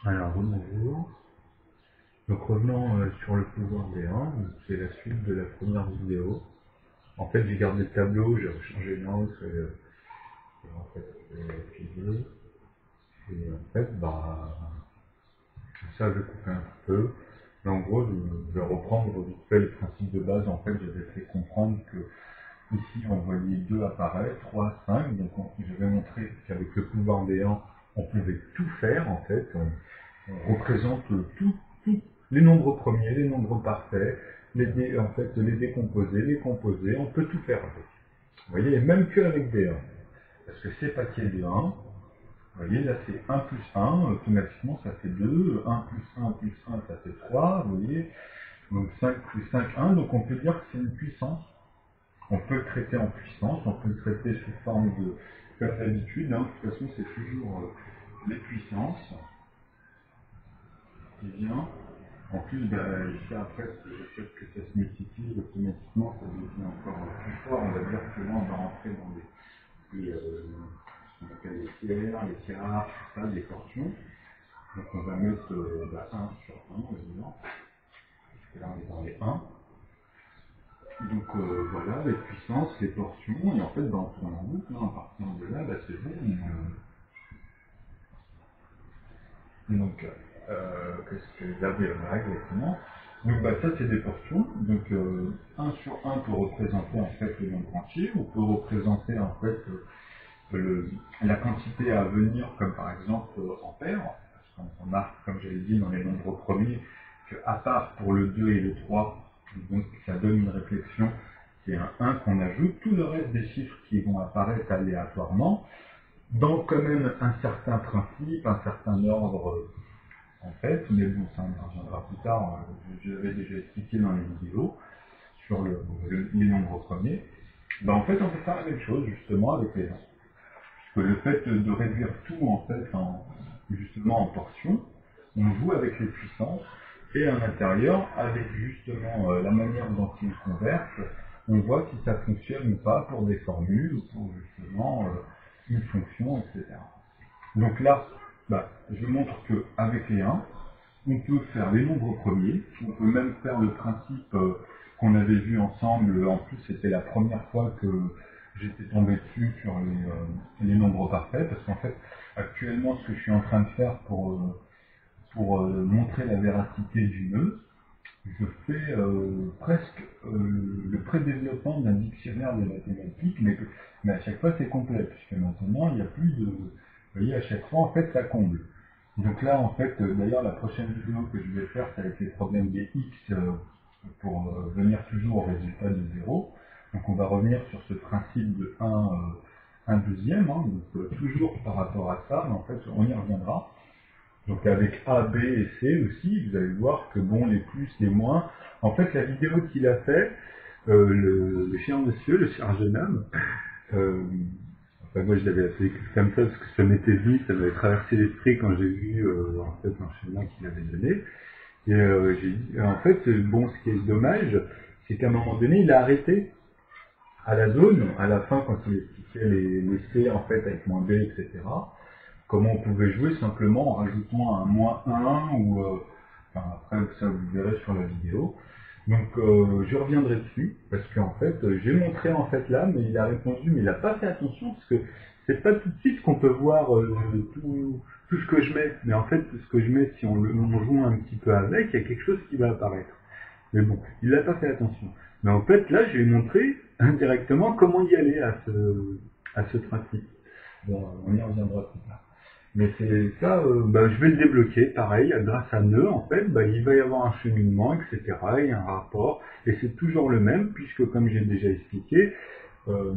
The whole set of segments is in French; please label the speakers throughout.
Speaker 1: Alors, bonjour. Donc revenons sur le pouvoir des 1, c'est la suite de la première vidéo. En fait, j'ai gardé le tableau, j'ai changé l'encre et en fait, j'ai filé. Et en fait, ça, je vais couper un petit peu. Mais en gros, je vais reprendre vite fait le principe de base. En fait, j'avais fait comprendre que ici, on voyait 2 apparaître, 3, 5. Donc, j'avais montré qu'avec le pouvoir des 1, on pouvait tout faire, en fait. On représente tout, les nombres premiers, les nombres parfaits, en fait, les décomposés, les composés, on peut tout faire avec. Vous voyez, même qu'avec des 1. Parce que c'est paquet de 1, vous voyez, là c'est 1 plus 1, automatiquement ça fait 2, 1 plus 1 plus 1 ça fait 3, vous voyez, donc 5 plus 5, 1, donc on peut dire que c'est une puissance. On peut le traiter en puissance, on peut le traiter sous forme de, comme d'habitude, de toute façon c'est toujours les puissances qui vient. En plus, ici après, le fait que ça se multiplie, automatiquement, ça devient encore plus fort. On va dire que là, on va rentrer dans ce qu'on appelle les tiers, les tiers, tout ça, les portions. Donc on va mettre 1 sur 1, évidemment. Parce que là, on est dans les 1. Donc voilà, les puissances, les portions, et en fait, on tourne en boucle, hein, à partir de là, c'est bon. Donc, qu'est-ce que la diagonale exactement. Donc ça c'est des portions. Donc 1 sur 1 peut représenter en fait le nombre entier, on peut représenter en fait la quantité à venir comme par exemple en paire. Parce qu'on remarque, comme j'avais dit dans les nombres premiers, qu'à part pour le 2 et le 3, donc ça donne une réflexion, c'est un 1 qu'on ajoute, tout le reste des chiffres qui vont apparaître aléatoirement, dans quand même un certain principe, un certain ordre en fait, mais bon, ça on en reviendra plus tard, je l'avais déjà expliqué dans les vidéos sur les nombres premiers. En fait, on peut faire la même chose justement avec les 1. Parce que le fait de réduire tout en fait justement en portions, on joue avec les puissances et à l'intérieur, avec justement la manière dont ils conversent, on voit si ça fonctionne ou pas pour des formules ou pour justement une fonction, etc. Donc là, je montre qu'avec les 1, on peut faire les nombres premiers, on peut même faire le principe qu'on avait vu ensemble, en plus c'était la première fois que j'étais tombé dessus sur les nombres parfaits, parce qu'en fait, actuellement, ce que je suis en train de faire pour montrer la véracité du nœud, je fais presque le pré-développement d'un dictionnaire des mathématiques, mais à chaque fois c'est complet, puisque maintenant il n'y a plus de... Vous voyez, à chaque fois, en fait, ça comble. Donc là, en fait, d'ailleurs, la prochaine vidéo que je vais faire, c'est avec les problèmes des X pour venir toujours au résultat de 0. Donc on va revenir sur ce principe de 1 deuxième, hein, donc toujours par rapport à ça, mais en fait, on y reviendra. Donc avec A, B et C aussi, vous allez voir que bon, les plus, les moins. En fait, la vidéo qu'il a fait, le cher monsieur, le cher jeune homme, enfin, moi je l'avais appelé comme ça parce que ça m'était venu, ça m'avait traversé l'esprit quand j'ai vu en fait l'enchaînement qu'il avait donné. Et j'ai dit, en fait, bon, ce qui est dommage, c'est qu'à un moment donné, il a arrêté à la zone, à la fin quand il expliquait les C en fait avec moins B, etc. Comment on pouvait jouer simplement en rajoutant un -1 ou enfin, après ça vous verrez sur la vidéo. Donc je reviendrai dessus parce qu'en fait j'ai montré en fait là, mais il a répondu, mais il n'a pas fait attention parce que c'est pas tout de suite qu'on peut voir tout ce que je mets. Mais en fait tout ce que je mets, si on joue un petit peu avec, il y a quelque chose qui va apparaître. Mais bon, il n'a pas fait attention. Mais en fait là, je lui ai montré indirectement comment y aller à ce principe. Bon, on y reviendra plus tard. Mais c'est ça, je vais le débloquer, pareil, grâce à nœud, en fait, il va y avoir un cheminement, etc., il y a un rapport, et c'est toujours le même, puisque comme j'ai déjà expliqué, euh,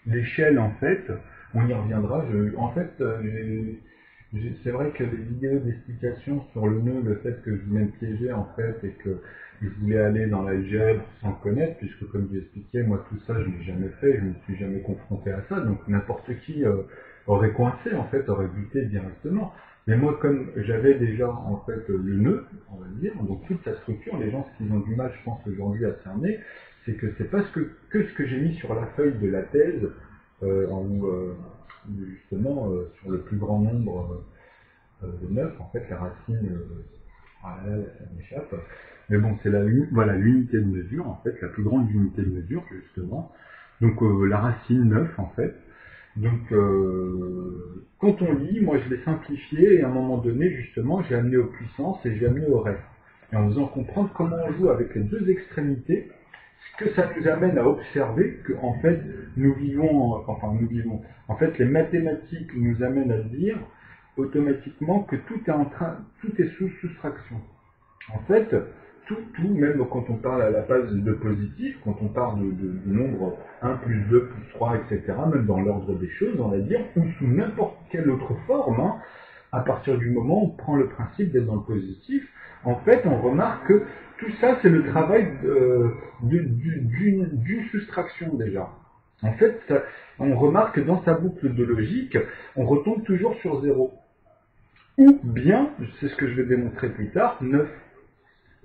Speaker 1: l'échelle, en fait, on y reviendra, en fait, c'est vrai que les vidéos d'explication sur le nœud, le fait que je voulais me piéger, en fait, et que je voulais aller dans l'algèbre sans connaître, puisque comme j'ai expliqué, moi tout ça, je ne l'ai jamais fait, je ne me suis jamais confronté à ça, donc n'importe qui aurait coincé, en fait, aurait buté directement. Mais moi, comme j'avais déjà, en fait, le nœud, on va dire, donc toute sa structure, les gens, ce qu'ils ont du mal, je pense, aujourd'hui à cerner, c'est que c'est pas que ce que j'ai mis sur la feuille de la thèse, justement, sur le plus grand nombre, de 9, en fait, la racine, ah là, là, ça m'échappe, mais bon, c'est voilà, l'unité de mesure, en fait, la plus grande unité de mesure, justement. Donc la racine 9, en fait. Donc quand on lit, moi je l'ai simplifié et à un moment donné, justement, j'ai amené aux puissances et j'ai amené au reste. Et en faisant comprendre comment on joue avec les deux extrémités, ce que ça nous amène à observer que en fait nous vivons, en fait les mathématiques nous amènent à dire automatiquement que tout est sous soustraction. En fait, tout, même quand on parle à la base de positif, quand on parle de nombre 1 plus 2 plus 3, etc., même dans l'ordre des choses, on va dire, ou sous n'importe quelle autre forme, hein, à partir du moment où on prend le principe d'être dans le positif, en fait, on remarque que tout ça, c'est le travail d'une soustraction déjà. En fait, ça, on remarque que dans sa boucle de logique, on retombe toujours sur 0. Ou bien, c'est ce que je vais démontrer plus tard, 9.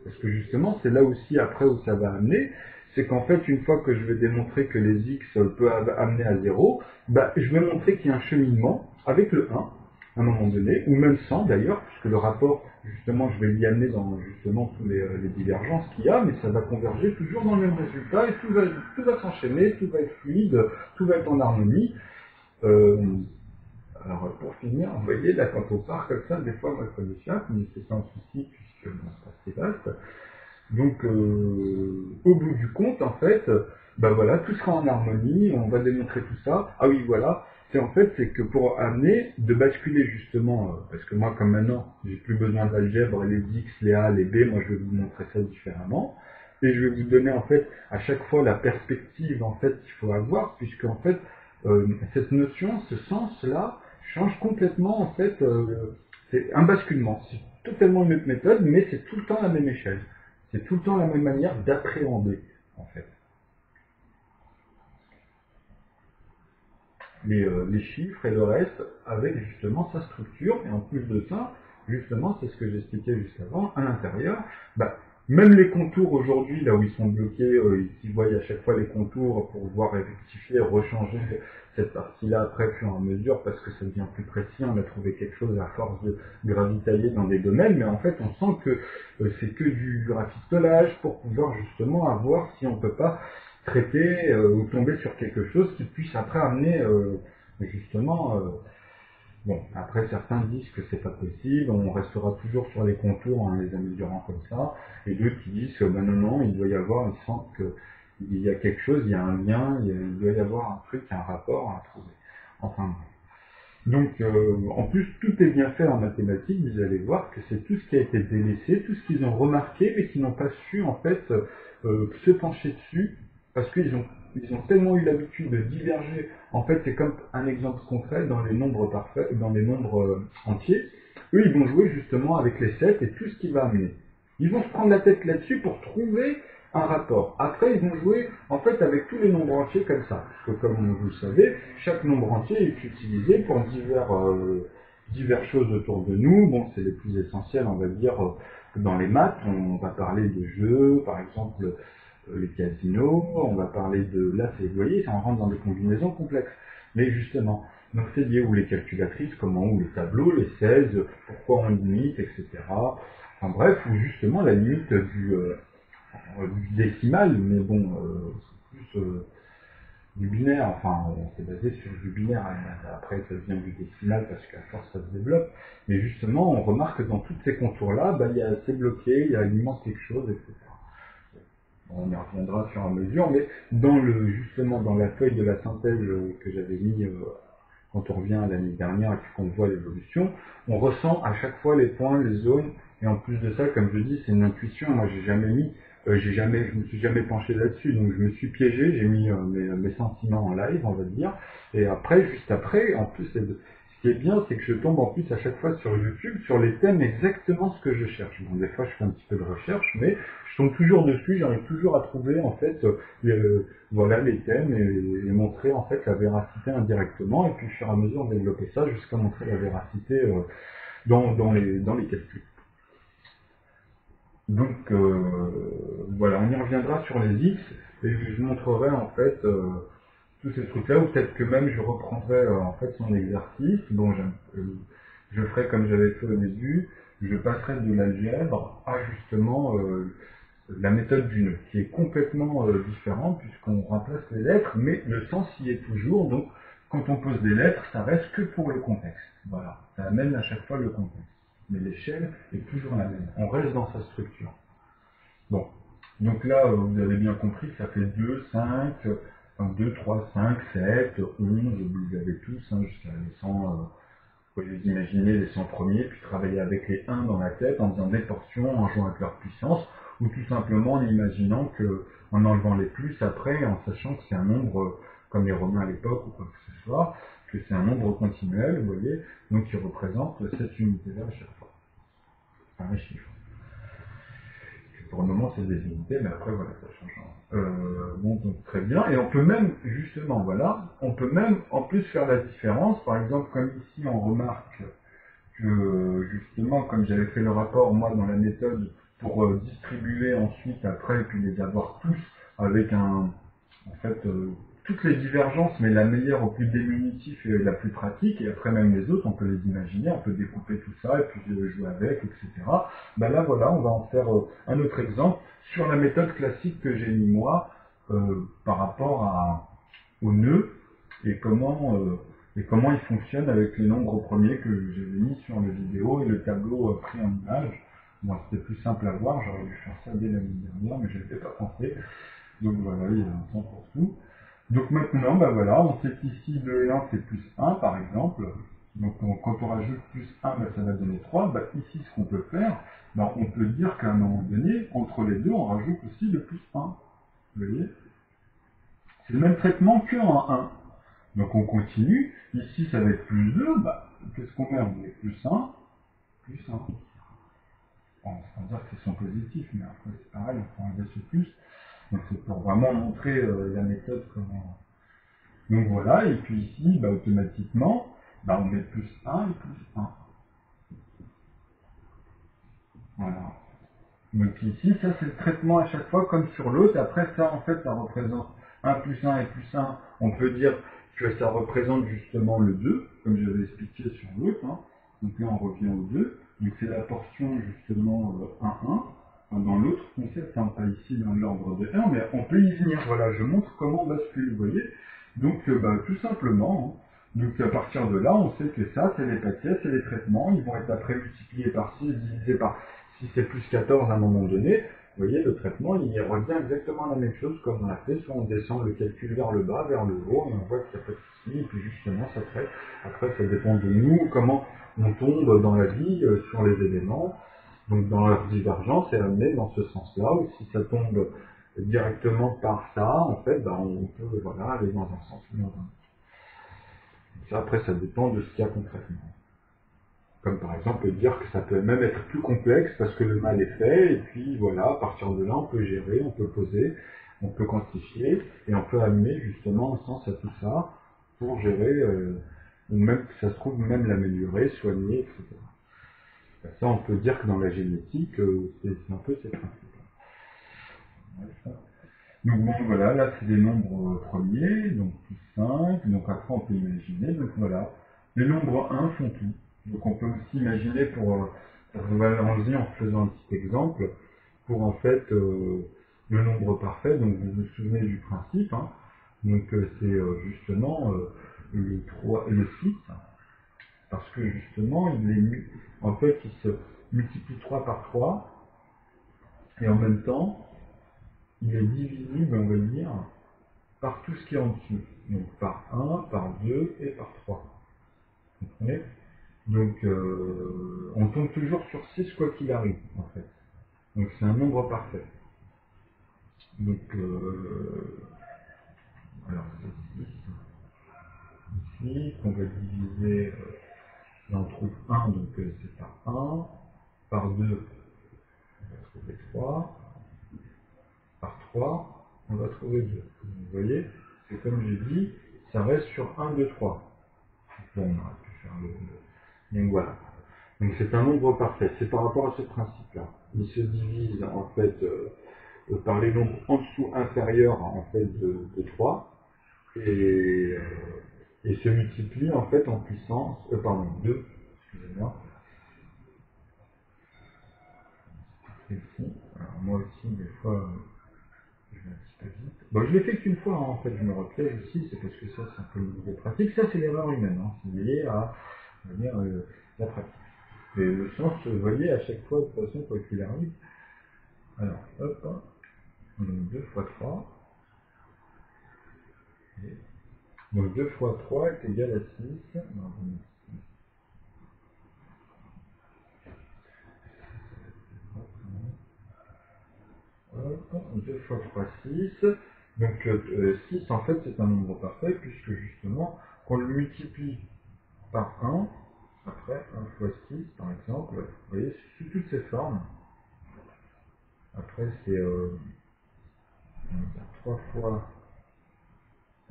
Speaker 1: Parce que justement, c'est là aussi après où ça va amener, c'est qu'en fait, une fois que je vais démontrer que les x peuvent amener à 0, bah, je vais montrer qu'il y a un cheminement avec le 1, à un moment donné, ou même sans d'ailleurs, puisque le rapport, justement, je vais l'y amener dans justement tous les divergences qu'il y a, mais ça va converger toujours dans le même résultat, et tout va s'enchaîner, tout va être fluide, tout va être en harmonie. Euh, alors, pour finir, vous voyez, là, quand on part comme ça, des fois, moi, ça m'échappe, mais c'est pas un souci, puisque bon, c'est assez vaste. Donc, au bout du compte, en fait, ben voilà, tout sera en harmonie, on va démontrer tout ça. Ah oui, voilà, c'est que pour amener, de basculer justement, parce que moi, comme maintenant, j'ai plus besoin d'algèbre, les x, les a, les b, moi, je vais vous montrer ça différemment. Et je vais vous donner, en fait, à chaque fois, la perspective, en fait, qu'il faut avoir, puisque, en fait, cette notion, ce sens-là, change complètement, en fait, c'est un basculement. C'est totalement une autre méthode, mais c'est tout le temps la même échelle. C'est tout le temps la même manière d'appréhender, en fait. Les chiffres et le reste avec justement sa structure. Et en plus de ça, justement, c'est ce que j'expliquais juste avant, à l'intérieur, bah, même les contours aujourd'hui, là où ils sont bloqués, ils voient à chaque fois les contours pour pouvoir rectifier, rechanger cette partie-là après, au fur et à mesure, parce que ça devient plus précis, on a trouvé quelque chose à force de gravitailler dans des domaines, mais en fait, on sent que c'est que du rafistolage pour pouvoir justement avoir, si on peut pas, traiter ou tomber sur quelque chose qui puisse après amener justement bon, après certains disent que c'est pas possible, on restera toujours sur les contours en les améliorant comme ça, et d'autres qui disent que ben non, il doit y avoir, ils sentent qu'il y a quelque chose, il y a un lien, il doit y avoir un truc, un rapport à trouver. Enfin, donc en plus tout est bien fait en mathématiques, vous allez voir que c'est tout ce qui a été délaissé, tout ce qu'ils ont remarqué, mais qu'ils n'ont pas su en fait se pencher dessus, parce ils ont tellement eu l'habitude de diverger. En fait, c'est comme un exemple concret dans les nombres parfaits, dans les nombres entiers. Eux, ils vont jouer justement avec les 7 et tout ce qui va amener. Ils vont se prendre la tête là-dessus pour trouver un rapport. Après, ils vont jouer en fait avec tous les nombres entiers comme ça. Parce que comme vous le savez, chaque nombre entier est utilisé pour diverses choses autour de nous. Bon, c'est les plus essentiels, on va dire, dans les maths. On va parler de jeux, par exemple, les casinos, on va parler de... Là, vous voyez, ça on rentre dans des combinaisons complexes. Mais justement, donc c'est lié où les calculatrices, comment, ou les tableaux, les 16, pourquoi on limite, etc. Enfin bref, ou justement la limite du décimal, mais bon, c'est plus du binaire, enfin, c'est basé sur du binaire, après ça devient du décimal parce qu'à force ça se développe, mais justement, on remarque que dans tous ces contours-là, bah, c'est bloqué, il manque quelque chose, etc. On y reviendra sur une mesure, mais justement dans la feuille de la synthèse que j'avais mis quand on revient à l'année dernière et puis qu'on voit l'évolution, on ressent à chaque fois les points, les zones, et en plus de ça, comme je dis, c'est une intuition. Moi, je me suis jamais penché là-dessus, donc je me suis piégé, j'ai mis mes sentiments en live, on va dire, et après, juste après, en plus, ce qui est bien, c'est que je tombe en plus à chaque fois sur YouTube sur les thèmes exactement ce que je cherche. Bon, des fois, je fais un petit peu de recherche, mais je tombe toujours dessus, j'arrive toujours à trouver en fait voilà les thèmes et montrer en fait la véracité indirectement, et puis au fur et à mesure développer ça jusqu'à montrer la véracité dans les calculs. Donc voilà, on y reviendra sur les X et je montrerai en fait tous ces trucs-là, ou peut-être que même je reprendrai en fait son exercice. Bon, je ferai comme j'avais fait au début, je passerai de l'algèbre à justement la méthode du nœud, qui est complètement différente puisqu'on remplace les lettres, mais le sens y est toujours. Donc, quand on pose des lettres, ça reste que pour le contexte. Voilà, ça amène à chaque fois le contexte. Mais l'échelle est toujours la même. On reste dans sa structure. Bon, donc là, vous avez bien compris, ça fait 2, 5, 2, 3, 5, 7, 11, vous avez tous, jusqu'à les 100, vous pouvez les imaginer, les 100 premiers, puis travailler avec les 1 dans la tête, en faisant des portions, en jouant avec leur puissance, ou tout simplement en imaginant que, en enlevant les plus après, en sachant que c'est un nombre, comme les Romains à l'époque, ou quoi que ce soit, que c'est un nombre continuel, vous voyez, donc qui représente cette unité-là à chaque fois. Enfin, un chiffre. Pour le moment, c'est des unités, mais après, voilà, ça change. Bon, donc très bien. Et on peut même, justement, voilà, on peut même en plus faire la différence. Par exemple, comme ici, on remarque que, justement, comme j'avais fait le rapport, moi, dans la méthode, pour distribuer ensuite, après, et puis les avoir tous avec en fait, toutes les divergences, mais la meilleure au plus diminutif et la plus pratique, et après même les autres, on peut les imaginer, on peut découper tout ça, et puis jouer avec, etc. Ben là, voilà, on va en faire un autre exemple sur la méthode classique que j'ai mis moi, par rapport au nœud, et comment il fonctionne avec les nombres premiers que j'avais mis sur la vidéo, et le tableau pris en image. Bon, c'était plus simple à voir, j'aurais dû faire ça dès l'année dernière, mais je n'avais pas pensé. Donc voilà, il y a un temps pour tout. Donc maintenant, ben voilà, on sait qu'ici le 1 c'est plus 1 par exemple. Donc quand on rajoute plus 1, ben, ça va donner 3. Ben, ici, ce qu'on peut faire, ben, on peut dire qu'à un moment donné, entre les deux, on rajoute aussi le plus 1. Vous voyez? C'est le même traitement qu'en 1. Donc on continue. Ici, ça va être plus 2. Ben, qu'est-ce qu'on met? On met plus 1, plus 1. Bon, on va dire qu'ils sont positifs, mais après c'est pareil, on peut enlever ce plus. Donc c'est pour vraiment montrer la méthode comment. Donc voilà, et puis ici, bah, automatiquement, bah, on met plus 1 et plus 1. Voilà. Donc ici, ça c'est le traitement à chaque fois comme sur l'autre. Après ça, en fait, ça représente 1 plus 1 et plus 1. On peut dire que ça représente justement le 2, comme j'avais expliqué sur l'autre. Donc là, on revient au 2. Donc c'est la portion justement 1, 1. Dans l'autre concept, pas ici dans l'ordre de 1, mais on peut y venir. Voilà, je montre comment on bascule, vous voyez. Donc bah, tout simplement, donc à partir de là, on sait que ça, c'est les pâtissiers, c'est les traitements, ils vont être après multipliés par 6, divisés par, si c'est plus 14 à un moment donné, vous voyez, le traitement, il revient exactement la même chose comme on a fait, soit on descend le calcul vers le bas, vers le haut, et on voit qu'il n'y a pas de souci, et puis justement, ça traite. Après, ça dépend de nous, comment on tombe dans la vie sur les éléments. Donc dans leur divergence, est amenée dans ce sens-là, ou si ça tombe directement par ça, en fait, ben, on peut voilà, aller dans un sens ou dans un autre. Ça, après, ça dépend de ce qu'il y a concrètement. Comme par exemple dire que ça peut même être plus complexe parce que le mal est fait, et puis voilà, à partir de là, on peut gérer, on peut poser, on peut quantifier, et on peut amener justement un sens à tout ça pour gérer, ou même que ça se trouve même l'améliorer, soigner, etc. Ça, on peut dire que dans la génétique, c'est un peu ces principes. Donc bon, voilà, là c'est des nombres premiers, donc plus 5, donc après on peut imaginer, donc voilà, les nombres 1 font tout. Donc on peut aussi imaginer pour valoriser en faisant un petit exemple, pour en fait le nombre parfait, donc vous vous souvenez du principe, donc c'est justement le 3 et le 6, parce que justement en fait il se multiplie 3 par 3, et en même temps, il est divisible, on va dire, par tout ce qui est en dessous. Donc par 1, par 2 et par 3. Vous comprenez? Donc on tombe toujours sur 6 quoi qu'il arrive, en fait. Donc c'est un nombre parfait. Donc alors c'est 6. Ici, qu'on va diviser, là on trouve 1, donc c'est par 1. Par 2, on va trouver 3. Par 3, on va trouver 2. Vous voyez, c'est comme j'ai dit, ça reste sur 1, 2, 3. Bon, on aurait pu faire donc voilà. Donc c'est un nombre parfait. C'est par rapport à ce principe-là. Il se divise en fait par les nombres en dessous inférieurs en fait de 3 et se multiplie en fait en puissance, pardon, 2, excusez-moi. Ici. Alors moi aussi, des fois, je vais un petit peu vite. Bon, je l'ai fait qu'une fois, hein, en fait, je me rappelle ici, c'est parce que ça, c'est un peu le niveau pratique. Ça, c'est l'erreur humaine, hein. C'est lié à, on va dire, la pratique. Et le sens, vous voyez, à chaque fois, de toute façon, quoi qu'il arrive. Alors, hop, hein. Donc 2 fois 3. Donc 2 fois 3 est égal à 6. Non, hop, 2 fois 3, 6. Donc 6, en fait, c'est un nombre parfait, puisque justement, qu'on le multiplie par 1, après 1 fois 6, par exemple, vous voyez, sous toutes ces formes. Après, c'est 3 fois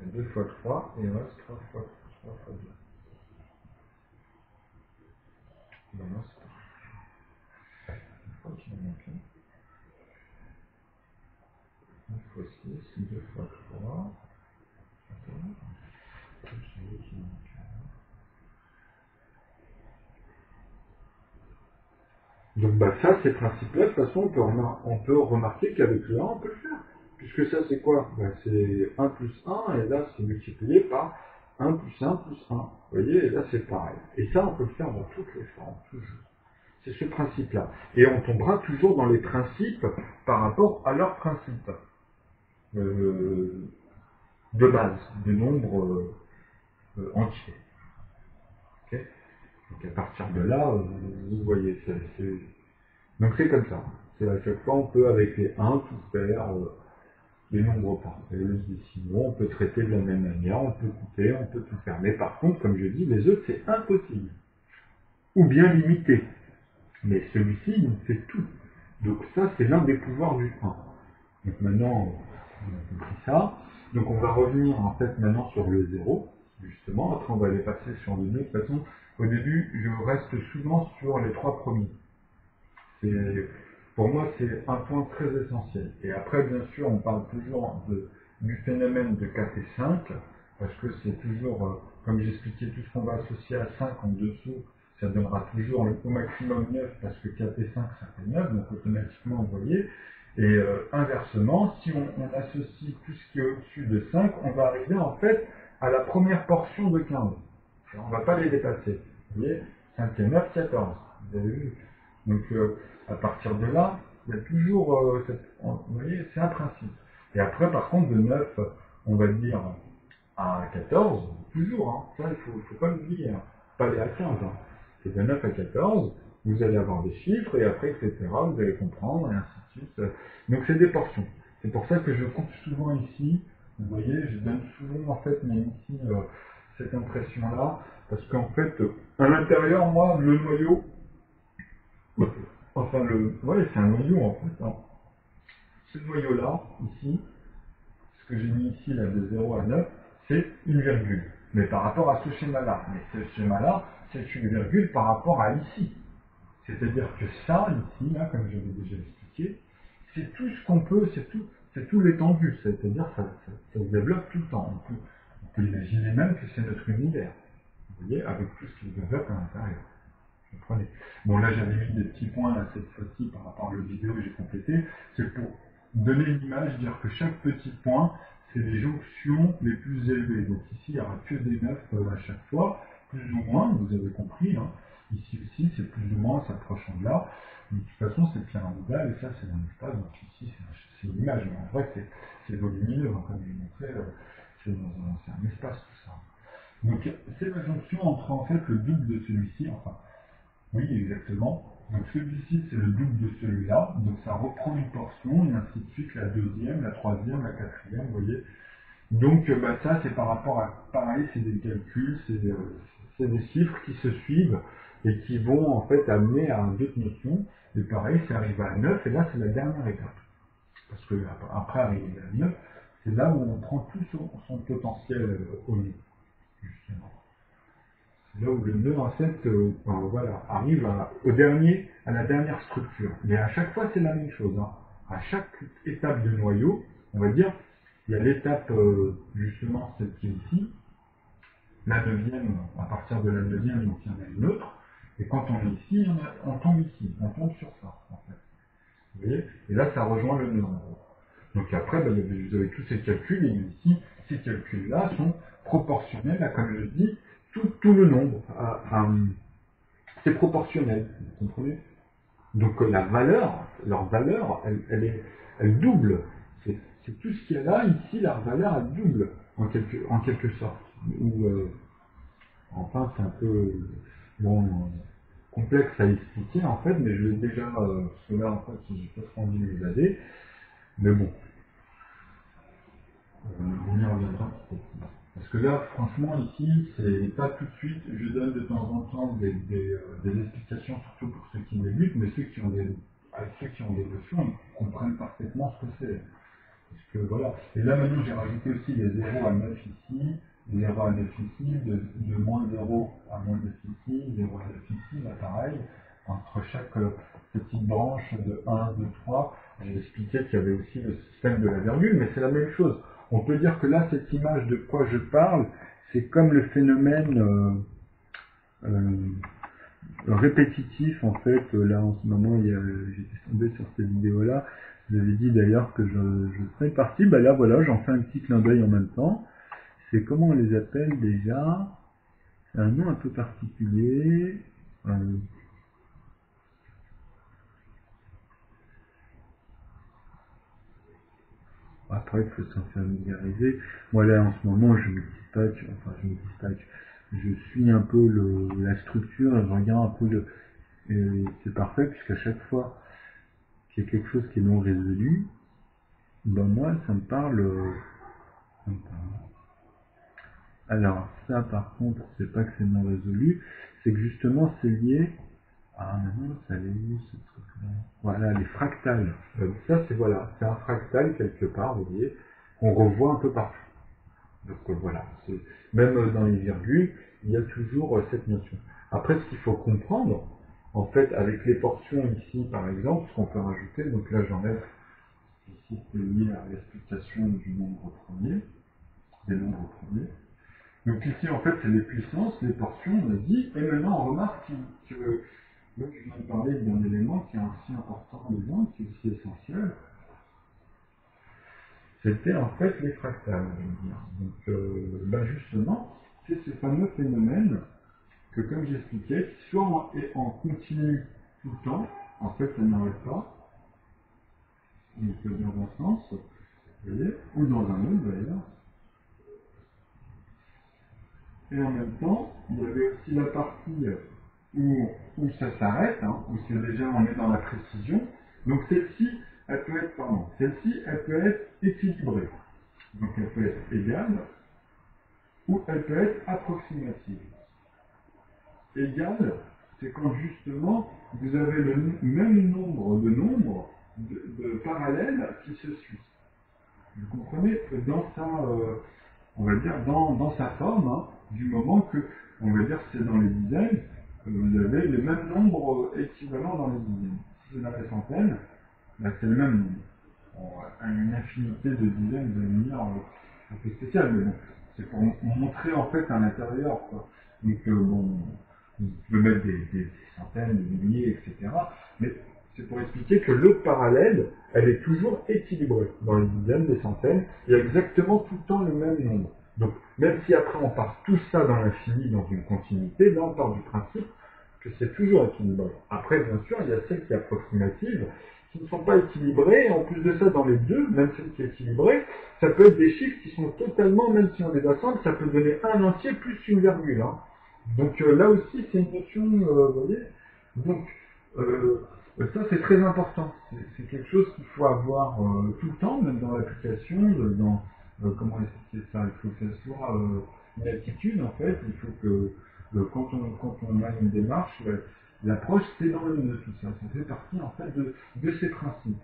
Speaker 1: 2 fois 3, et il reste 3 fois 2. Ben non, c'est pas. Je crois qu'il en manque un. 1 fois 6, 2 fois 3. Donc bah, ça, ces principes-là, de toute façon, on peut remarquer qu'avec le 1, on peut le faire. Puisque ça, c'est quoi? Bah, c'est 1 plus 1, et là, c'est multiplié par 1 plus 1 plus 1. Vous voyez, et là, c'est pareil. Et ça, on peut le faire dans toutes les formes, toujours. C'est ce principe-là. Et on tombera toujours dans les principes par rapport à leurs principes de base, des nombres entiers. Okay, donc à partir de là, vous voyez, donc c'est comme ça. C'est à chaque fois, on peut avec les 1 tout faire, les nombres parfaits, les décimaux, on peut traiter de la même manière, on peut couper, on peut tout faire. Mais par contre, comme je dis, les autres, c'est impossible. Ou bien limité. Mais celui-ci, il fait tout. Donc ça, c'est l'un des pouvoirs du 1. Donc maintenant, on a compris ça. Donc on va revenir en fait maintenant sur le 0, justement. Après, on va aller passer sur le 2. De toute façon, au début, je reste souvent sur les 3 premiers. Pour moi, c'est un point très essentiel. Et après, bien sûr, on parle toujours du phénomène de 4 et 5, parce que c'est toujours, comme j'expliquais, tout ce qu'on va associer à 5 en dessous, ça donnera toujours au maximum 9, parce que 4 et 5, ça fait 9, donc automatiquement, vous voyez. Et inversement, si on associe tout ce qui est au-dessus de 5, on va arriver en fait à la première portion de 15. On ne va pas les dépasser. Vous voyez, 5 et 9, 14. Vous avez vu? Donc à partir de là, il y a toujours, vous voyez, c'est un principe. Et après, par contre, de 9, on va dire à 14, toujours, hein, ça, il ne faut pas l'oublier, hein, pas aller à 15. Hein. C'est de 9 à 14, vous allez avoir des chiffres, et après, etc., vous allez comprendre, et ainsi de suite. Donc c'est des portions. C'est pour ça que je compte souvent ici, vous voyez, je donne souvent, en fait, mais ici, cette impression-là, parce qu'en fait, à l'intérieur, moi, le noyau, enfin, ouais, c'est un noyau en fait. Hein. Ce noyau-là, ici, ce que j'ai mis ici, là, de 0 à 9, c'est une virgule. Mais par rapport à ce schéma-là. Mais ce schéma-là, c'est une virgule par rapport à ici. C'est-à-dire que ça, ici, là, comme je l'ai déjà expliqué, c'est tout ce qu'on peut, c'est tout l'étendue. C'est-à-dire que ça se développe tout le temps. On peut imaginer même que c'est notre univers. Vous voyez, avec tout ce qui se développe à l'intérieur. Comprenez. Bon, là, j'avais mis des petits points, là, cette fois-ci, par rapport à la vidéo que j'ai complété. C'est pour donner l'image, dire que chaque petit point, c'est les jonctions les plus élevées. Donc ici, il n'y aura que des 9 à chaque fois, plus ou moins, vous avez compris. Hein. Ici aussi, c'est plus ou moins, s'approchant de là. Mais de toute façon, c'est pyramidal, et ça, c'est un espace. Donc ici, c'est une image. Mais en vrai, c'est volumineux, hein, comme je l'ai montré. C'est un espace, tout ça. Donc, c'est la jonction entre, en fait, le double de celui-ci, enfin, oui, exactement. Donc celui-ci, c'est le double de celui-là. Donc ça reprend une portion, et ainsi de suite, la deuxième, la troisième, la quatrième, vous voyez. Donc bah, ça, c'est par rapport à, pareil, c'est des calculs, c'est des chiffres qui se suivent et qui vont en fait amener à d'autres notions. Et pareil, c'est arrivé à 9, et là, c'est la dernière étape. Parce que après arriver à 9, c'est là où on prend tout son potentiel au nœud, justement. Là où le nœud, en fait, voilà, arrive à la dernière structure. Mais à chaque fois, c'est la même chose. Hein. À chaque étape de noyau, on va dire, il y a l'étape, justement, celle qui est ici, la neuvième, à partir de la neuvième, donc il y en a une autre. Et quand on est ici, on tombe ici, on tombe sur ça, en fait. Vous voyez? Et là, ça rejoint le nombre. Donc après, vous avez tous ces calculs, et ici, ces calculs-là sont proportionnels à, comme je dis, tout le nombre. C'est proportionnel, vous comprenez? Donc la valeur, leur valeur, elle double. C'est tout ce qu'il y a là, ici, leur valeur, elle double, en quelque sorte. Ou, enfin, c'est un peu complexe à expliquer, en fait, mais je l'ai déjà, parce que là, en fait, j'ai pas trop envie de m'évader. Mais bon, on y reviendra. Parce que là, franchement, ici, c'est pas tout de suite. Je donne de temps en temps des explications, surtout pour ceux qui débutent, mais ceux qui ont des notions, ils comprennent parfaitement ce que c'est. Parce que voilà. Et là, maintenant, j'ai rajouté aussi les 0 à 9 ici, 0 à 9 ici, de moins 0 à moins 9 ici, 0 à 9 ici, là, pareil. Entre chaque petite branche de 1, 2, 3, j'ai expliqué qu'il y avait aussi le système de la virgule, mais c'est la même chose. On peut dire que là, cette image de quoi je parle, c'est comme le phénomène répétitif, en fait. Là, en ce moment, j'étais tombé sur cette vidéo-là. Je vous avais dit d'ailleurs que je ferais partie. Ben là, voilà, j'en fais un petit clin d'œil en même temps. C'est comment on les appelle déjà? C'est un nom un peu particulier. Après, il faut s'en familiariser. Moi, là, en ce moment, je me dispatche, je suis un peu la structure, je regarde un peu et c'est parfait, puisqu'à chaque fois qu'il y a quelque chose qui est non résolu, ben moi, ça me parle. Alors, ça, par contre, c'est pas que c'est non résolu, c'est que justement, c'est lié. Ah, maintenant, ça l'est où, ce truc-là? Voilà, les fractales. Ça, c'est un fractal quelque part, vous voyez, qu'on revoit un peu partout. Donc voilà, même dans les virgules, il y a toujours cette notion. Après, ce qu'il faut comprendre, en fait, avec les portions ici, par exemple, ce qu'on peut rajouter, donc là j'enlève, ici c'est lié à l'explication du nombre premier, des nombres premiers. Donc ici, en fait, c'est les puissances, les portions, on a dit, et maintenant on remarque que là, je viens de parler d'un élément qui est aussi important, qui est aussi essentiel, c'était en fait les fractales, je veux dire. Donc, justement, c'est ce fameux phénomène que, comme j'expliquais, soit est en continu tout le temps, en fait, ça n'arrête pas, il peut dire dans un sens, vous voyez, ou dans un autre d'ailleurs. Et en même temps, il y avait aussi la partie où ça s'arrête, où c'est déjà, on est dans la précision. Donc celle-ci, elle peut être équilibrée. Donc elle peut être égale, ou elle peut être approximative. Égale, c'est quand justement vous avez le même nombre de nombres de parallèles qui se suivent. Vous comprenez? Dans sa, on va dire, dans sa forme, du moment que, on va dire, c'est dans les dizaines, vous avez le même nombre équivalent dans les dizaines. Si c'est dans les centaines, c'est le même nombre. Une infinité de dizaines, vous allez me dire, un peu spécial, mais bon, c'est pour montrer en fait à l'intérieur, quoi. Donc, vous pouvez mettre des centaines, des milliers, etc. Mais c'est pour expliquer que le parallèle, elle est toujours équilibrée. Dans les dizaines, des centaines, il y a exactement tout le temps le même nombre. Donc, même si après on part tout ça dans l'infini, dans une continuité, là on part du principe que c'est toujours équilibré. Après, bien sûr, il y a celles qui approximatives, qui ne sont pas équilibrées, et en plus de ça, dans les deux, même celle qui est équilibrée, ça peut être des chiffres qui sont totalement, même si on les assemble, ça peut donner un entier plus une virgule. Donc là aussi, c'est une notion, vous voyez. Donc, ça c'est très important. C'est quelque chose qu'il faut avoir tout le temps, même dans l'application, comment expliquer ça? Il faut que ça soit une attitude, en fait. Il faut que quand on a une démarche, l'approche s'éloigne de tout ça. Ça fait partie, en fait, de ces principes.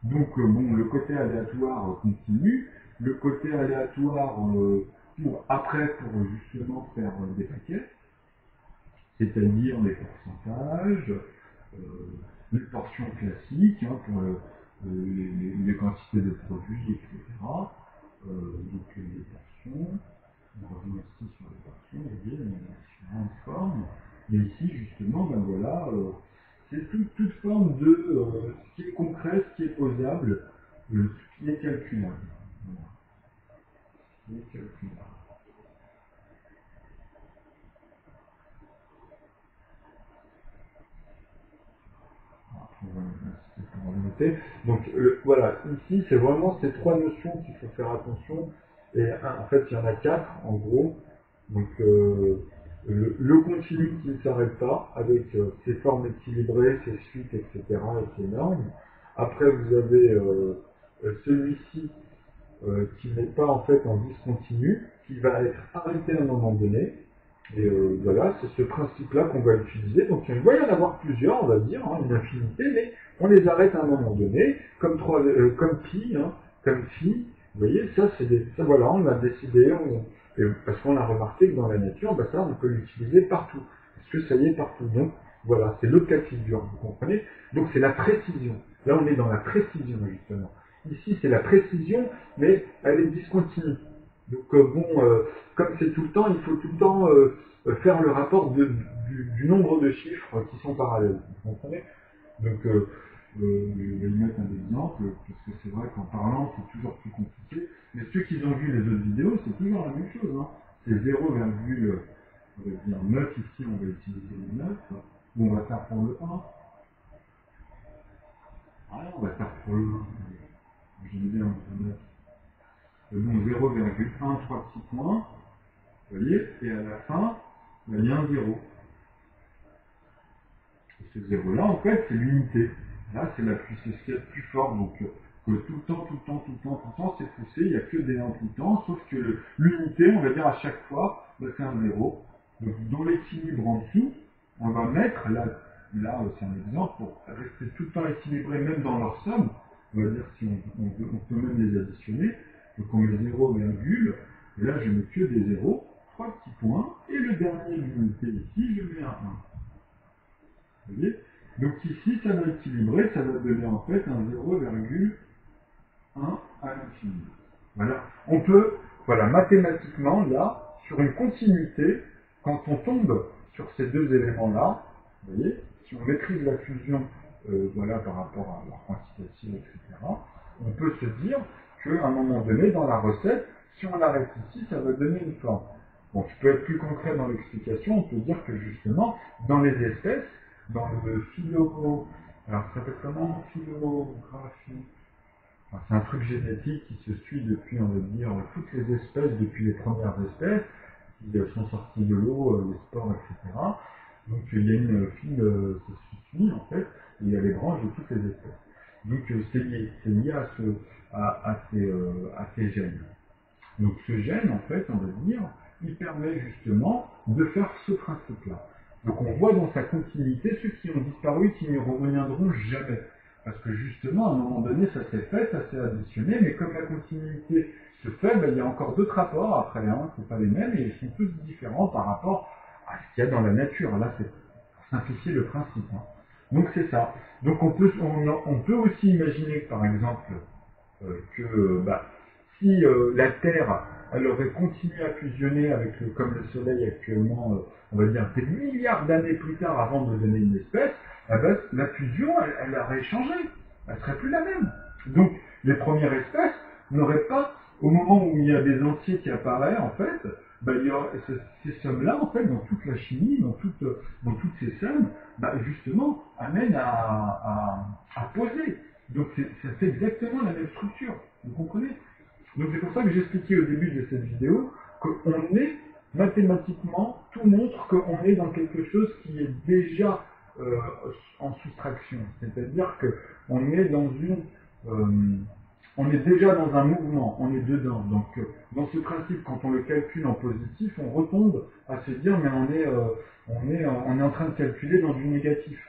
Speaker 1: Donc, le côté aléatoire continue. Le côté aléatoire pour justement faire des paquets, c'est-à-dire les pourcentages, les portions classiques pour les quantités de produits, etc. Donc les portions, on revient ici sur les portions, vous voyez, on est sur une forme. Mais ici, justement, ben voilà, c'est toute forme de ce qui est concret, ce qui est posable, ce qui est calculable. Voilà. Ce qui est calculable. Pour le noter. Donc voilà, ici c'est vraiment ces trois notions qu'il faut faire attention. Et en fait, il y en a quatre en gros. Donc le continu qui ne s'arrête pas avec ses formes équilibrées, ses suites, etc. et ses normes. Après, vous avez celui-ci qui n'est pas en fait en discontinu, qui va être arrêté à un moment donné. Et voilà, c'est ce principe-là qu'on va utiliser. Donc il va y en avoir plusieurs, on va dire, hein, une infinité, mais on les arrête à un moment donné, comme pi, hein, comme phi. Vous voyez, ça c'est ça, voilà, on a décidé, parce qu'on a remarqué que dans la nature, bah, ça on peut l'utiliser partout. Parce que ça y est partout. Donc voilà, c'est l'autre cas de figure, vous comprenez? Donc c'est la précision. Là on est dans la précision justement. Ici c'est la précision, mais elle est discontinue. Donc comme c'est tout le temps, il faut tout le temps faire le rapport du nombre de chiffres qui sont parallèles. Vous comprenez? Donc je vais mettre un exemple, parce que c'est vrai qu'en parlant, c'est toujours plus compliqué. Mais ceux qui ont vu les autres vidéos, c'est toujours la même chose. Hein. C'est 0,9 ici, on va utiliser le 9. Bon, on va faire pour le 1. Ah, on va faire pour le 1. J'aime bien le 9. Donc 0,1, 3 petits points. Vous voyez? Et à la fin, il y a un 0. Et ce 0-là, en fait, c'est l'unité. Là, c'est ce qu'il y a de plus fort. Donc, que tout le temps, tout le temps, tout le temps, tout le temps, c'est poussé. Il n'y a que des 1 tout le temps. Sauf que l'unité, on va dire à chaque fois, c'est un 0. Donc, dans l'équilibre en dessous, on va mettre, là c'est un exemple, pour rester tout le temps équilibré, même dans leur somme. On va dire si on peut même les additionner. Donc, on met 0, virgule. Et là, je mets que des 0. 3 petits points. Et le dernier de l'unité ici, je mets un 1. Vous voyez? Donc ici, ça va équilibrer, ça va donner en fait un 0,1 à l'infini. Voilà. On peut, voilà, mathématiquement, là, sur une continuité, quand on tombe sur ces deux éléments-là, vous voyez, si on maîtrise la fusion, voilà, par rapport à leur quantitative, etc., on peut se dire qu'à un moment donné, dans la recette, si on l'arrête ici, ça va donner une forme. Bon, je peux être plus concret dans l'explication, on peut dire que justement, dans les espèces, dans le alors ça s'appelle comment? Philographie. Enfin, c'est un truc génétique qui se suit depuis, on va dire, toutes les espèces, depuis les premières espèces, qui sont sorties de l'eau, les spores, etc. Donc il y a une file, ça se suit en fait, et il y a les branches de toutes les espèces. Donc c'est lié à ces gènes. Donc ce gène, en fait, on va dire, il permet justement de faire ce principe-là. Donc on voit dans sa continuité ceux qui ont disparu, qui ne reviendront jamais. Parce que justement, à un moment donné, ça s'est fait, ça s'est additionné, mais comme la continuité se fait, ben, il y a encore d'autres rapports après, hein, c'est pas les mêmes, et ils sont tous différents par rapport à ce qu'il y a dans la nature. Là, c'est pour simplifier le principe. Hein. Donc c'est ça. Donc on peut aussi imaginer, par exemple, que bah, si la Terre elle aurait continué à fusionner avec comme le Soleil actuellement, on va dire des milliards d'années plus tard avant de donner une espèce, eh ben, la fusion elle aurait changé, elle serait plus la même. Donc les premières espèces n'auraient pas, au moment où il y a des entiers qui apparaissent en fait, ben, il y aurait, ces sommes-là en fait dans toute la chimie, dans toutes ces sommes, ben, justement amènent à poser. Donc ça fait exactement la même structure, vous comprenez? Donc c'est pour ça que j'expliquais au début de cette vidéo qu'on est mathématiquement, tout montre qu'on est dans quelque chose qui est déjà en soustraction. C'est-à-dire qu'on est dans on est déjà dans un mouvement, on est dedans. Donc dans ce principe, quand on le calcule en positif, on retombe à se dire mais on est en train de calculer dans du négatif.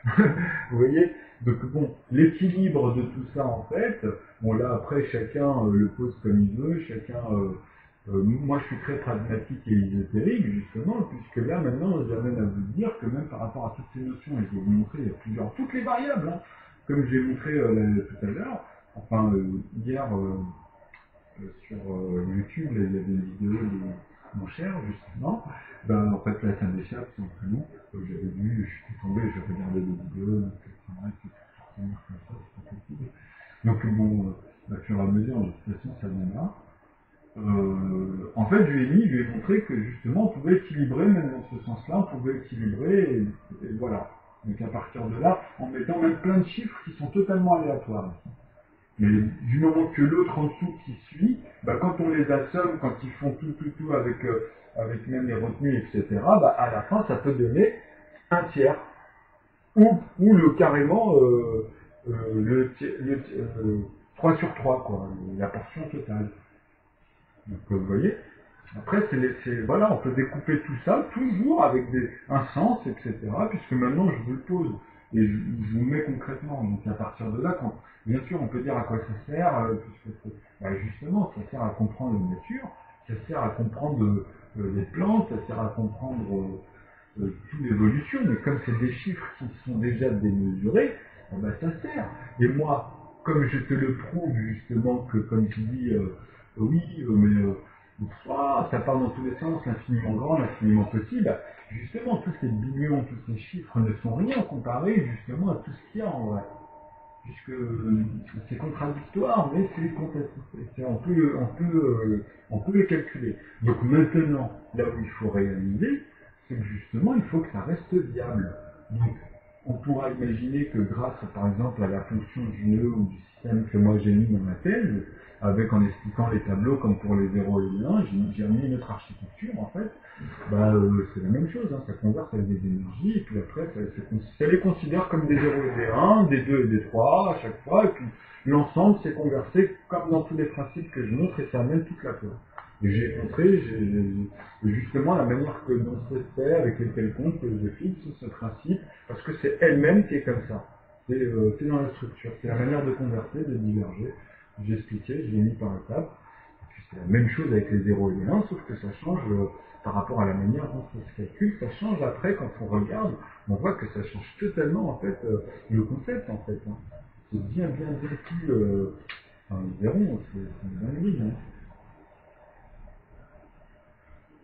Speaker 1: Vous voyez? Donc bon, l'équilibre de tout ça en fait, bon là après chacun le pose comme il veut, moi je suis très pragmatique et ésotérique justement, puisque là maintenant j'amène à vous dire que même par rapport à toutes ces notions, et je vais vous montrer, il y a toutes les variables, hein, comme j'ai montré tout à l'heure, enfin hier sur YouTube, là, il y avait une vidéo mon cher, justement, ben, en fait, la scène d'échappe, c'est un prénom. J'avais vu, je suis tombé, je regardais des vidéos, donc, comme ça, c'est pas possible. Donc, bon, au fur et à mesure, de toute façon, ça vient là. En fait, je lui ai montré que justement, on pouvait équilibrer, même dans ce sens-là, on pouvait équilibrer, et voilà. Donc, à partir de là, en mettant même plein de chiffres qui sont totalement aléatoires. Mais du moment que l'autre en dessous qui suit, bah, quand on les assomme, quand ils font tout avec même les retenues, etc., bah, à la fin, ça peut donner un tiers. Ou carrément le 3 sur 3, quoi, la portion totale. Donc, vous voyez, après, voilà, on peut découper tout ça, toujours avec un sens, etc., puisque maintenant, je vous le pose, et je vous le mets concrètement. Donc, à partir de là, bien sûr, on peut dire à quoi ça sert, puisque bah, justement, ça sert à comprendre la nature, ça sert à comprendre les plantes, ça sert à comprendre toute l'évolution, mais comme c'est des chiffres qui sont déjà démesurés, bah, ça sert. Et moi, comme je te le prouve, justement, que comme tu dis, oui, mais ça part dans tous les sens, l'infiniment grand, l'infiniment petit, bah, justement, tous ces billions, tous ces chiffres ne sont rien comparés, justement, à tout ce qu'il y a en vrai. Puisque c'est contradictoire, mais on peut le calculer. Donc maintenant, là où il faut réaliser, c'est que justement, il faut que ça reste viable. Donc, on pourra imaginer que grâce, par exemple, à la fonction du nœud ou du système que moi j'ai mis dans ma thèse, en expliquant les tableaux comme pour les 0 et les 1, j'ai mis une autre architecture, en fait, bah, c'est la même chose, hein, ça converse avec des énergies, et puis après, ça les considère comme des 0 et des 1, des 2 et des 3 à chaque fois, et puis l'ensemble s'est conversé comme dans tous les principes que je montre, et ça amène toute la peur. Et j'ai montré justement la manière dont c'est fait, avec lesquels comptes, que je fixe ce principe, parce que c'est elle-même qui est comme ça. C'est dans la structure, c'est la manière de converser, de diverger. J'ai expliqué, je l'ai mis par étapes. C'est la même chose avec les 0 et les 1, sauf que ça change par rapport à la manière dont ça se calcule. Ça change après, quand on regarde, on voit que ça change totalement en fait le concept en fait. Hein. C'est bien plus. Ils verront, c'est une dinguerie. Hein.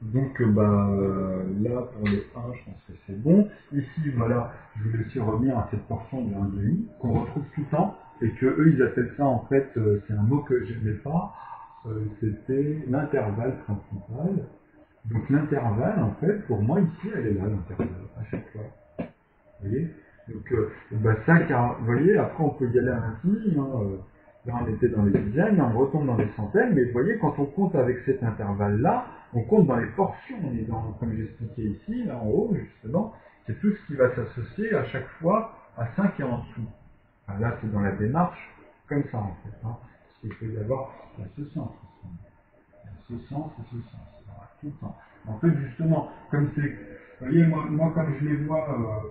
Speaker 1: Donc là pour les 1, je pense que c'est bon. Ici, voilà, je voulais aussi revenir à cette portion de 1 demi qu'on retrouve tout le temps et que eux ils appellent ça en fait, c'est un mot que je n'aimais pas, c'était l'intervalle principal. Donc l'intervalle, en fait, pour moi, ici, elle est là, l'intervalle, à chaque fois. Vous voyez. Donc, vous voyez, après, on peut y aller à l'infini. Hein, là, on était dans les dizaines, on retombe dans les centaines, mais vous voyez, quand on compte avec cet intervalle-là, on compte dans les portions. On est dans, comme j'expliquais ici, là en haut, justement, c'est tout ce qui va s'associer à chaque fois à 5 et en dessous. Enfin, là, c'est dans la démarche, comme ça, en fait. Hein, parce qu'il peut y avoir ce sens. Ce sens et ce sens. Voilà, tout le temps. En fait, justement, comme c'est. Vous voyez, moi comme je les vois,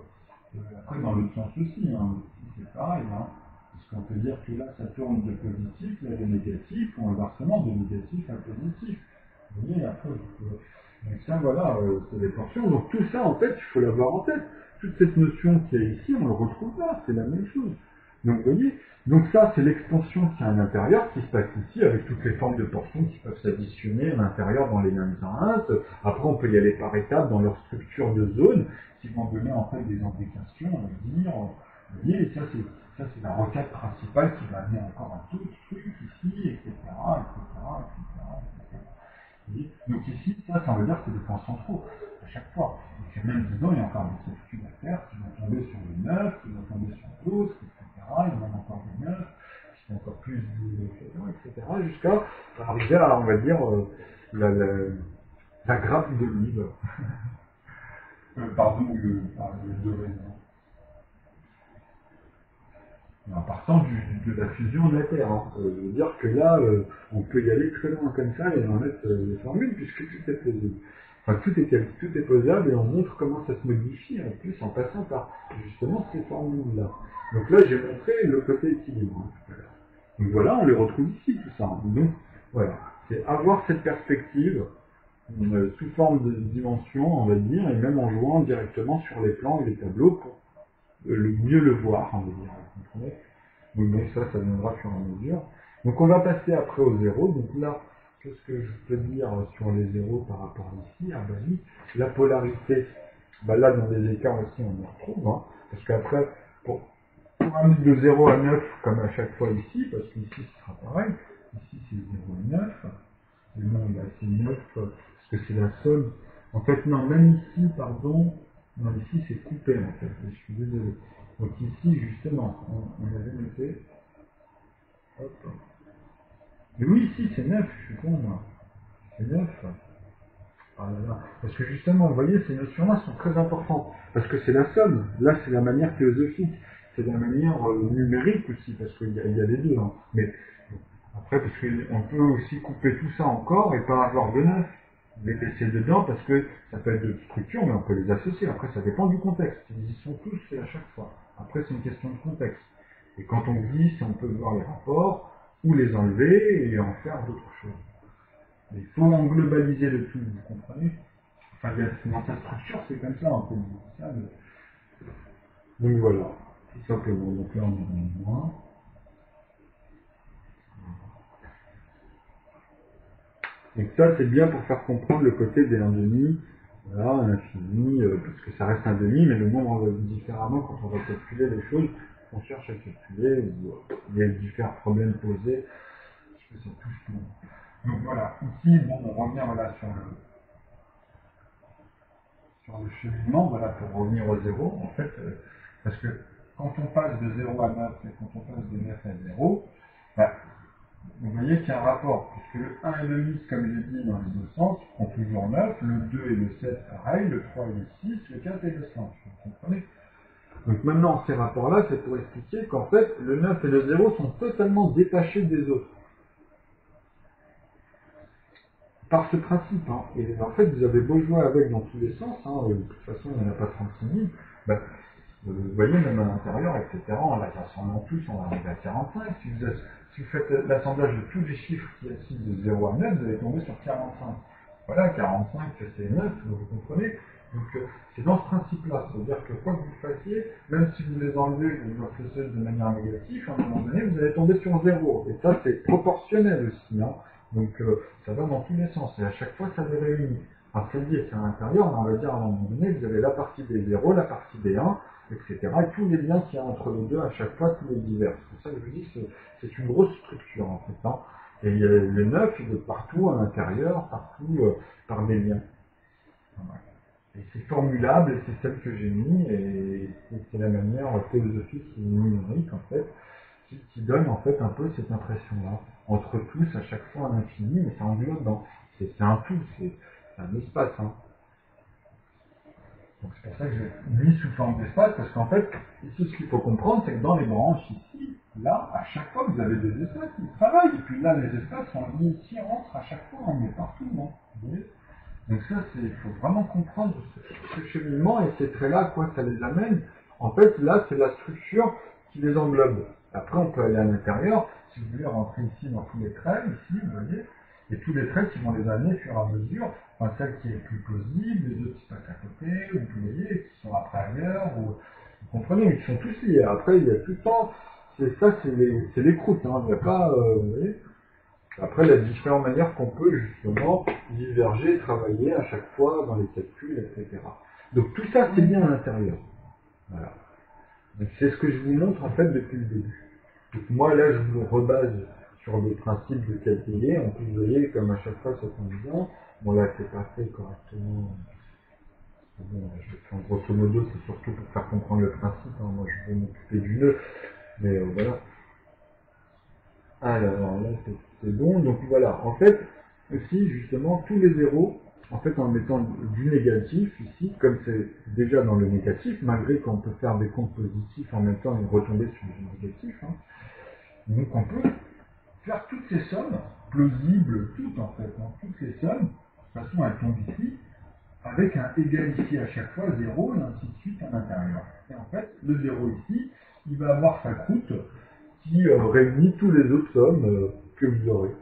Speaker 1: après dans l'autre sens aussi, hein, c'est pareil, hein, parce qu'on peut dire que là, ça tourne de positif, là, de négatif, ou inversement, de négatif à positif. Vous voyez, après, donc ça, voilà, c'est des portions. Donc tout ça, en fait, il faut l'avoir en tête. Toute cette notion qu'il y a ici, on ne le retrouve pas, c'est la même chose. Donc vous voyez, donc ça c'est l'extension qui est à l'intérieur qui se passe ici avec toutes les formes de portions qui peuvent s'additionner à l'intérieur dans les mêmes rinces. Après on peut y aller par étapes dans leur structure de zone qui vont donner en fait des indications, on va dire. Vous voyez, et ça c'est la requête principale qui va amener encore un tout truc ici, etc. Donc ici, ça veut dire que c'est des points centraux à chaque fois. Et puis même disons, il y a encore des calculs à faire qui vont tomber sur le 9, qui vont tomber sur d'autres, etc. Il y en a encore des 9, qui sont encore plus etc. Jusqu'à arriver à, on va dire, la grappe d'olive. Pardon, de raisin. En partant de la fusion de la Terre. Hein. Je veux dire que là, on peut y aller très loin comme ça et en mettre des formules puisque tout est possible. Enfin, tout est posable et on montre comment ça se modifie en plus en passant par justement ces formules-là. Donc là, j'ai montré le côté équilibre. Hein, donc voilà, on les retrouve ici, tout ça. Donc voilà, c'est avoir cette perspective sous forme de dimension, on va dire, et même en jouant directement sur les plans et les tableaux pour le mieux le voir, on va dire. Vous comprenez? Donc bon, ça viendra au fur et à mesure. Donc on va passer après au 0. Donc là, qu'est-ce que je peux dire sur les zéros par rapport à ici? Ah bah oui, la polarité, bah là dans les écarts aussi on y retrouve, hein, parce qu'après, pour amener de 0 à 9, comme à chaque fois ici, parce qu'ici ce sera pareil, ici c'est 0 et 9, et non, là c'est 9, parce que c'est la somme. En fait, non, même ici, pardon, non, ici c'est coupé en fait, je suis désolé. Donc ici, justement, on avait noté, hop. Mais oui, ici c'est 9, je suis con moi, c'est 9. Ah là là. Parce que justement, vous voyez, ces notions-là sont très importantes. Parce que c'est la somme. Là, c'est la manière philosophique. C'est la manière numérique aussi, parce qu'il y a les deux. Hein. Mais après, parce qu'on peut aussi couper tout ça encore et pas avoir de neuf. Les laisser dedans parce que ça peut être de structure, mais on peut les associer. Après, ça dépend du contexte. Ils y sont tous à chaque fois. Après, c'est une question de contexte. Et quand on glisse, on peut voir les rapports ou les enlever et en faire d'autres choses. Il faut en globaliser le tout, vous comprenez? Enfin, dans sa structure, c'est comme ça un peu. Donc voilà, tout simplement. Donc là, on est dans le moins. Donc ça, c'est bien pour faire comprendre le côté des 1,5. Voilà, un infini, parce que ça reste un demi, mais le nombre va différemment quand on va calculer les choses qu'on cherche à calculer, ou il y a différents problèmes posés, parce que ça touche tout. Donc voilà, ici, bon, on revient voilà, sur le cheminement, voilà, pour revenir au zéro, en fait, parce que quand on passe de 0 à 9 et quand on passe de 9 à 0, bah, vous voyez qu'il y a un rapport, puisque le 1 et le 10, comme j'ai dit dans les deux sens, font toujours 9, le 2 et le 7 pareil, le 3 et le 6, le 4 et le 5, vous comprenez? Donc maintenant, ces rapports-là, c'est pour expliquer qu'en fait, le 9 et le 0 sont totalement détachés des autres. Par ce principe, hein. Et en fait, vous avez beau jouer avec dans tous les sens, hein, de toute façon, il n'y en a pas 36 000, bah, vous voyez, même à l'intérieur, etc., en la rassemblant tous, on va arriver à 45. Si vous faites l'assemblage de tous les chiffres qui assis de 0 à 9, vous allez tomber sur 45. Voilà, 45, c'est 9, vous comprenez? Donc, c'est dans ce principe-là. C'est-à-dire que quoi que vous fassiez, même si vous les enlevez, vous les faisiez de manière négative, à un moment donné, vous allez tomber sur 0. Et ça, c'est proportionnel aussi. Hein. Donc, ça va dans tous les sens. Et à chaque fois, ça les réunit. Alors, c'est-à-dire qu'à l'intérieur, on va dire à un moment donné, vous avez la partie des 0, la partie des 1, etc. Et tous les liens qu'il y a entre les deux, à chaque fois, tous les divers. C'est pour ça que je vous dis que c'est une grosse structure, en fait. Hein. Et le 9, il est partout à l'intérieur, partout par des liens. Voilà. Et c'est formulable, et c'est celle que j'ai mis, et c'est la manière philosophique et numérique, en fait, qui donne, en fait, un peu cette impression-là. Entre tous, à chaque fois, un infini, mais ça englobe dans... C'est un tout, c'est un espace, hein. Donc c'est pour ça que j'ai mis sous forme d'espace, parce qu'en fait, ici ce qu'il faut comprendre, c'est que dans les branches, ici, là, à chaque fois, vous avez des espaces qui travaillent, et puis là, les espaces sont mis ici, rentrent à chaque fois, on est partout, non? Vous voyez? Donc ça, il faut vraiment comprendre ce cheminement, et ces traits-là, à quoi ça les amène. En fait, là, c'est la structure qui les englobe. Après, on peut aller à l'intérieur, si vous voulez rentrer ici dans tous les traits, ici, vous voyez, et tous les traits qui vont les amener au fur et à mesure, enfin, celle qui est plus plausible, les autres qui passent à côté, ou vous voyez, qui sont après ailleurs, ou, vous comprenez, ils sont tous liés. Après, il y a tout le temps, c'est les croûtes, hein, il n'y a pas, vous voyez. Après, il y a différentes manières qu'on peut justement diverger, travailler à chaque fois dans les calculs, etc. Donc tout ça, c'est bien à l'intérieur. Voilà. Donc c'est ce que je vous montre en fait depuis le début. Donc moi là, je vous rebase sur le principe de calculer. En plus, vous voyez, comme à chaque fois, ça tombe bien. Bon là, c'est pas fait correctement. Bon, en grosso modo, c'est surtout pour faire comprendre le principe. Hein. Moi, je vais m'occuper du nœud. Mais voilà. Alors là, c'est bon. Donc voilà. En fait, aussi, justement, tous les zéros, en fait, en mettant du négatif ici, comme c'est déjà dans le négatif, malgré qu'on peut faire des comptes positifs en même temps et retomber sur du négatif. Hein. Donc on peut faire toutes ces sommes, plausibles, toutes en fait, hein, toutes les sommes, de toute façon elles tombent ici, avec un égal ici à chaque fois, 0, et ainsi de suite à l'intérieur. Et en fait, le 0 ici, il va avoir sa croûte qui réunit tous les autres sommes que vous aurez.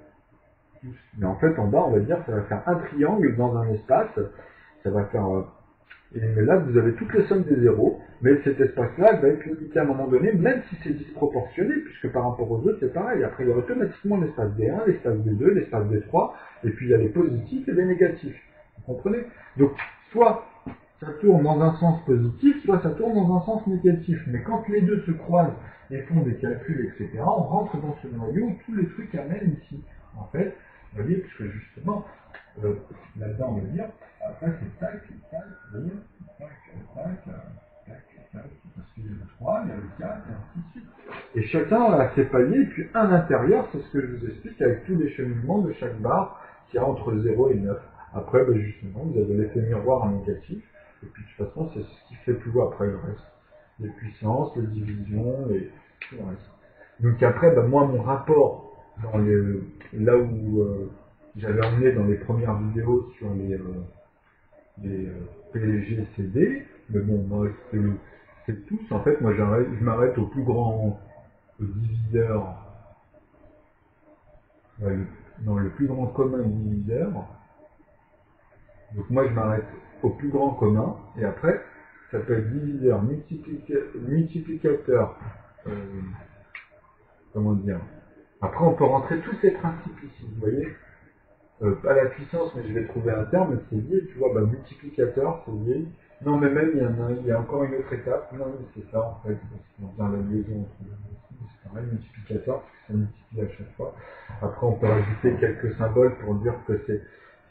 Speaker 1: Mais en fait, en bas, on va dire, ça va faire un triangle dans un espace, ça va faire Et là, vous avez toutes les sommes des zéros, mais cet espace-là va être limité à un moment donné, même si c'est disproportionné, puisque par rapport aux autres, c'est pareil. Après, il y a automatiquement l'espace D1, l'espace D2, l'espace D3, et puis il y a les positifs et les négatifs. Vous comprenez? Donc, soit ça tourne dans un sens positif, soit ça tourne dans un sens négatif. Mais quand les deux se croisent et font des calculs, etc., on rentre dans ce noyau où tous les trucs amènent ici. En fait, vous voyez, puisque justement, là-dedans, on va dire, après c'est tac, tac, vous voyez, tac, tac, tac, tac, parce qu'il y a le 3, il y a le 4, et ainsi de suite. Et chacun a ses paliers, et puis à l'intérieur, c'est ce que je vous explique avec tous les cheminements de chaque barre qui a entre 0 et 9. Après, ben justement, vous avez l'effet miroir en négatif, et puis de toute façon, c'est ce qui fait tout après le reste. Les puissances, les divisions, et tout le reste. Donc après, ben moi, mon rapport dans là où j'avais emmené dans les premières vidéos sur les PLG CD, mais bon, moi, c'est tous. En fait, moi, je m'arrête au plus grand diviseur, dans le plus grand commun diviseur. Donc moi, je m'arrête au plus grand commun, et après, ça peut être diviseur, multiplicateur, comment dire. Après, on peut rentrer tous ces principes ici, vous voyez. Pas la puissance, mais je vais trouver un terme, c'est lié, tu vois, multiplicateur, c'est lié. Non, mais même, il y a encore une autre étape. Non, mais c'est ça, en fait, parce qu'on vient la liaison entre les deux. C'est pareil, multiplicateur, parce que ça multiplie à chaque fois. Après, on peut rajouter quelques symboles pour dire que c'est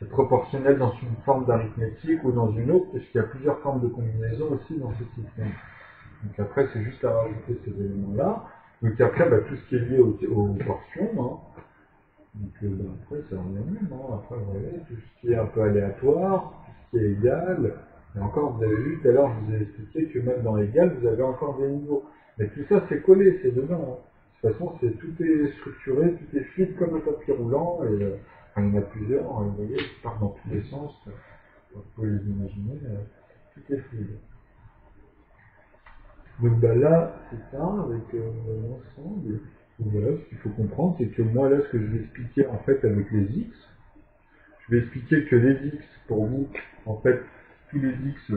Speaker 1: proportionnel dans une forme d'arithmétique ou dans une autre, parce qu'il y a plusieurs formes de combinaison aussi dans ce système. Donc après, c'est juste à rajouter ces éléments-là. Donc après, tout ce qui est lié aux portions, hein. Donc après, c'est rien même. Hein. Après, vous voyez, tout ce qui est un peu aléatoire, tout ce qui est égal. Et encore, vous avez vu tout à l'heure, je vous ai expliqué que même dans égal, vous avez encore des niveaux. Mais tout ça, c'est collé, c'est dedans. Hein. De toute façon, tout est structuré, tout est fluide comme un tapis roulant. Et enfin, il y en a plusieurs, hein, vous voyez, qui partent dans tous les sens. Vous pouvez les imaginer, tout est fluide. Donc là, c'est ça, avec l'ensemble. Donc voilà, ce qu'il faut comprendre, c'est que moi, là, ce que je vais expliquer, en fait, avec les x, je vais expliquer que les x, pour vous, en fait, tous les x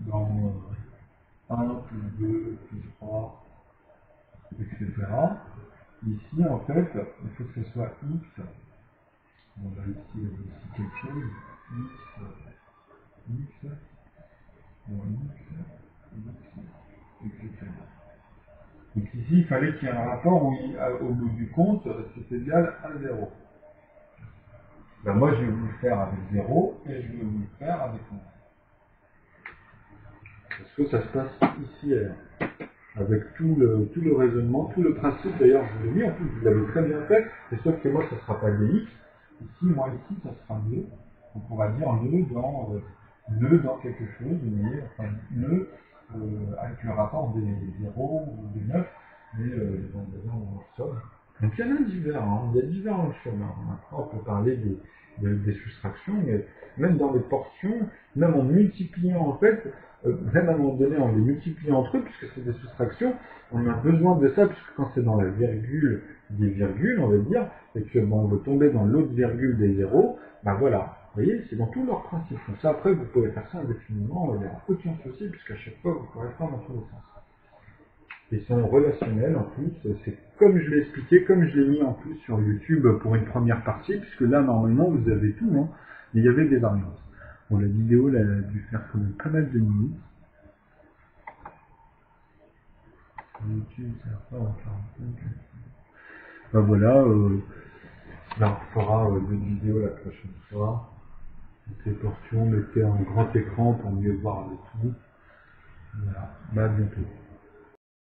Speaker 1: dans 1, plus 2, plus 3, etc. Ici, en fait, il faut que ce soit x. On va ici quelque chose. X, etc. Donc ici, il fallait qu'il y ait un rapport où, au bout du compte, c'est égal à 0. Moi, je vais vous le faire avec 0 et je vais vous le faire avec 1. Parce que ça se passe ici, avec tout le raisonnement, tout le principe. D'ailleurs, je vous l'ai mis, en plus, vous l'avez très bien fait. Et sauf que moi, ça ne sera pas dx. Ici, moi, ici, ça sera nœud. On pourra dire nœud dans quelque chose, vous voyez, enfin, nœud avec le rapport des 0 ou des 9, mais dans le somme. Donc il y en a divers, hein. Il y a divers chemins. Après, on peut parler des soustractions, mais même dans les portions, même en multipliant, en fait, même à un moment donné, en les multipliant entre eux, puisque c'est des soustractions, on a besoin de ça, puisque quand c'est dans la virgule des virgules, on va dire, et que on veut tomber dans l'autre virgule des zéros, voilà. Vous voyez, c'est dans tous leurs principes. Donc ça, après, vous pouvez faire ça indéfiniment, il n'y aura aucun souci, puisqu'à chaque fois, vous pourrez faire dans tous les sens. Ils sont relationnels en plus, c'est comme je l'ai expliqué, comme je l'ai mis en plus sur YouTube pour une première partie, puisque là normalement vous avez tout, hein, mais il y avait des variances. Bon, la vidéo là, elle a dû faire quand même pas mal de minutes. YouTube, ça va pas en 45. Voilà, là on fera d'autres vidéos la prochaine fois. Donc les portions, mettez en grand écran pour mieux voir le tout. Voilà, à bientôt.